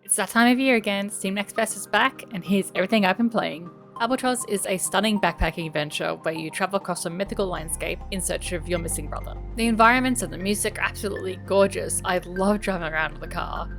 It's that time of year again, Steam Next Fest is back, and here's everything I've been playing. Albatross is a stunning backpacking adventure where you travel across a mythical landscape in search of your missing brother. The environments and the music are absolutely gorgeous. I love driving around with the car.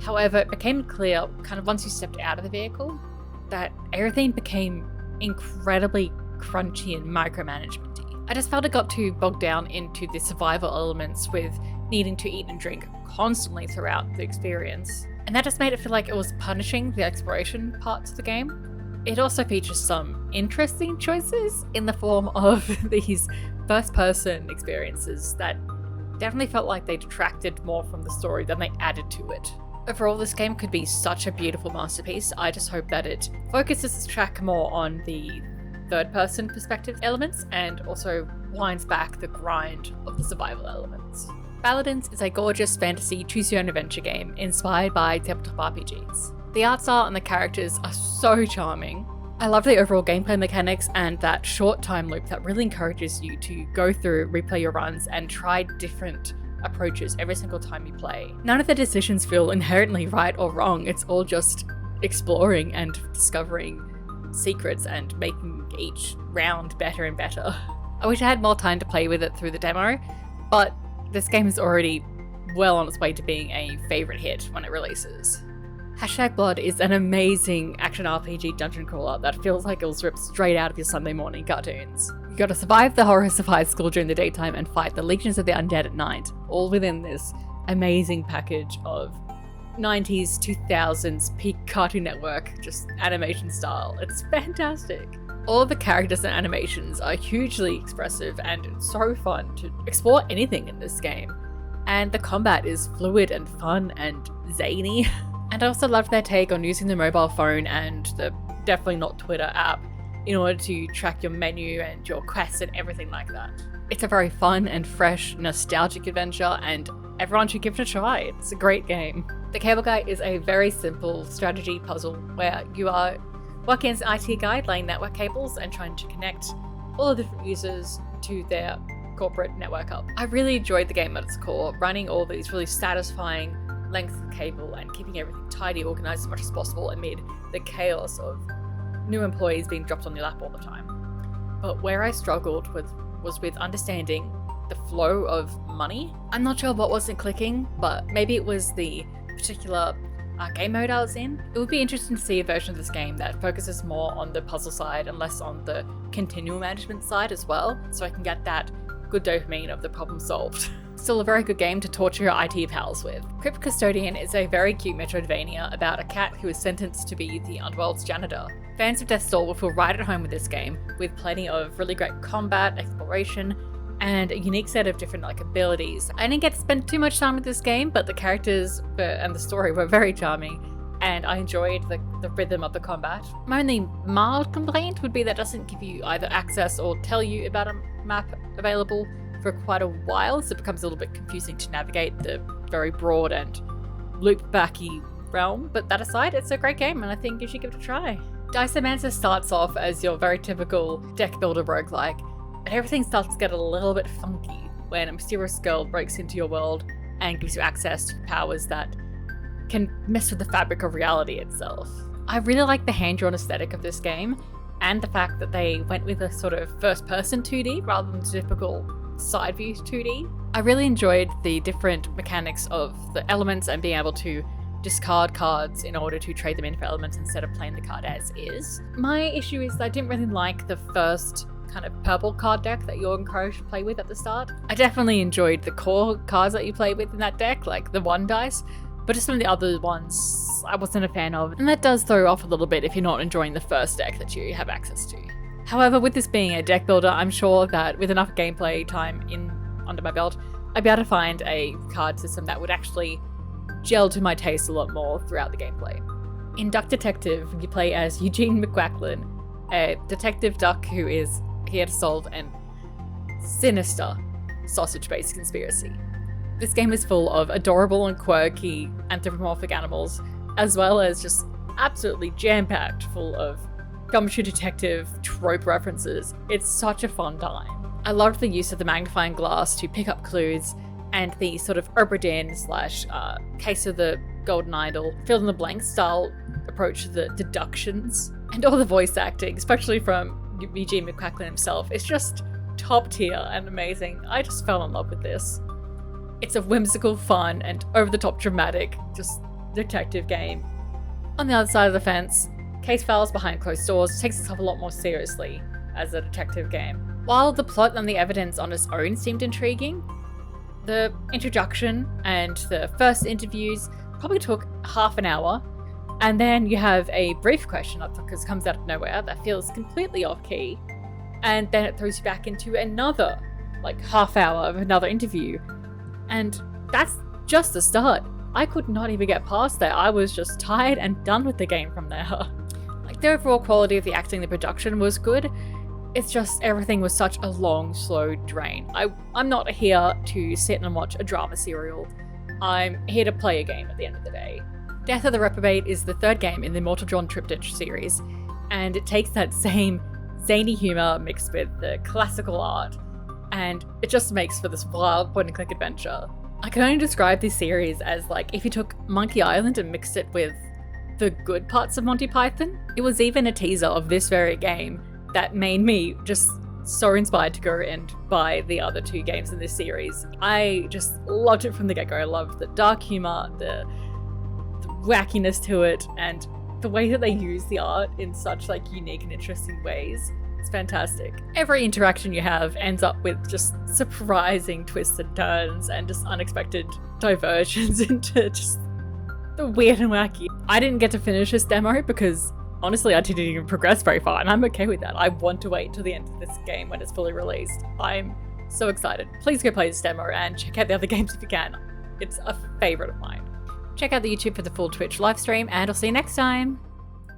However, it became clear, kind of once you stepped out of the vehicle, that everything became incredibly crunchy and micromanagementy. I just felt it got too bogged down into the survival elements with needing to eat and drink constantly throughout the experience. And that just made it feel like it was punishing the exploration parts of the game. It also features some interesting choices in the form of these first-person experiences that definitely felt like they detracted more from the story than they added to it. Overall, this game could be such a beautiful masterpiece. I just hope that it focuses the track more on the third-person perspective elements and also winds back the grind of the survival elements. Paladins is a gorgeous fantasy choose-your-own-adventure game inspired by tabletop RPGs. The art style and the characters are so charming. I love the overall gameplay mechanics and that short time loop that really encourages you to go through, replay your runs, and try different approaches every single time you play. None of the decisions feel inherently right or wrong, it's all just exploring and discovering secrets and making each round better and better. I wish I had more time to play with it through the demo, but this game is already well on its way to being a favourite hit when it releases. #Blood is an amazing action RPG dungeon crawler that feels like it was ripped straight out of your Sunday morning cartoons. You gotta survive the horrors of high school during the daytime and fight the legions of the undead at night, all within this amazing package of 90s, 2000s peak Cartoon Network, just animation style. It's fantastic. All of the characters and animations are hugely expressive and it's so fun to explore anything in this game. And the combat is fluid and fun and zany. And I also love their take on using the mobile phone and the definitely not Twitter app in order to track your menu and your quests and everything like that. It's a very fun and fresh, nostalgic adventure and everyone should give it a try. It's a great game. The Cable Guy is a very simple strategy puzzle where you are working as an IT guide, laying network cables and trying to connect all the different users to their corporate network hub. I really enjoyed the game at its core, running all these really satisfying lengths of cable and keeping everything tidy, organized as much as possible amid the chaos of new employees being dropped on your lap all the time. But where I struggled was with understanding the flow of money. I'm not sure what wasn't clicking, but maybe it was the particular game mode I was in. It would be interesting to see a version of this game that focuses more on the puzzle side and less on the continual management side as well, so I can get that good dopamine of the problem solved. Still a very good game to torture your IT pals with. Crypt Custodian is a very cute Metroidvania about a cat who is sentenced to be the Underworld's janitor. Fans of Death's Door will feel right at home with this game, with plenty of really great combat, exploration, and a unique set of different abilities. I didn't get to spend too much time with this game, but the characters and the story were very charming, and I enjoyed the rhythm of the combat. My only mild complaint would be that it doesn't give you either access or tell you about a map available for quite a while, so it becomes a little bit confusing to navigate the very broad and loop-backy realm. But that aside, it's a great game, and I think you should give it a try. Dicemancer starts off as your very typical deck builder roguelike, but everything starts to get a little bit funky when a mysterious girl breaks into your world and gives you access to powers that can mess with the fabric of reality itself. I really like the hand-drawn aesthetic of this game, and the fact that they went with a sort of first-person 2D rather than typical side view 2D. I really enjoyed the different mechanics of the elements and being able to discard cards in order to trade them in for elements instead of playing the card as is. My issue is that I didn't really like the first kind of purple card deck that you're encouraged to play with at the start. I definitely enjoyed the core cards that you play with in that deck, like the 1 dice, but just some of the other ones I wasn't a fan of, and that does throw off a little bit if you're not enjoying the first deck that you have access to. However, with this being a deck builder, I'm sure that with enough gameplay time under my belt, I'd be able to find a card system that would actually gel to my taste a lot more throughout the gameplay. In Duck Detective, you play as Eugene McQuacklin, a detective duck who is here to solve a sinister sausage-based conspiracy. This game is full of adorable and quirky anthropomorphic animals, as well as just absolutely jam-packed full of Gumshoe Detective trope references. It's such a fun time. I loved the use of the magnifying glass to pick up clues and the sort of Obra Dinn / Case of the Golden Idol, fill in the blank style approach to the deductions, and all the voice acting, especially from Eugene McQuacklin himself, is just top tier and amazing. I just fell in love with this. It's a whimsical, fun, and over-the-top dramatic, just detective game. On the other side of the fence, Case Files Behind Closed Doors takes itself a lot more seriously as a detective game. While the plot and the evidence on its own seemed intriguing, the introduction and the first interviews probably took half an hour, and then you have a brief question that comes out of nowhere that feels completely off key, and then it throws you back into another half hour of another interview, and that's just the start. I could not even get past that. I was just tired and done with the game from there. The overall quality of the acting, the production was good. It's just everything was such a long, slow drain. I'm not here to sit and watch a drama serial. I'm here to play a game at the end of the day. Death of the Reprobate is the third game in the Mortal Drawn Triptych series, and it takes that same zany humour mixed with the classical art, and it just makes for this wild point-and-click adventure. I can only describe this series as if you took Monkey Island and mixed it with the good parts of Monty Python. It was even a teaser of this very game that made me just so inspired to go and buy the other two games in this series. I just loved it from the get-go. I loved the dark humor, the wackiness to it, and the way that they use the art in such unique and interesting ways. It's fantastic. Every interaction you have ends up with just surprising twists and turns and just unexpected diversions into just the weird and wacky. I didn't get to finish this demo because honestly, I didn't even progress very far, and I'm okay with that. I want to wait till the end of this game when it's fully released. I'm so excited. Please go play this demo and check out the other games if you can. It's a favourite of mine. Check out the YouTube for the full Twitch livestream, and I'll see you next time!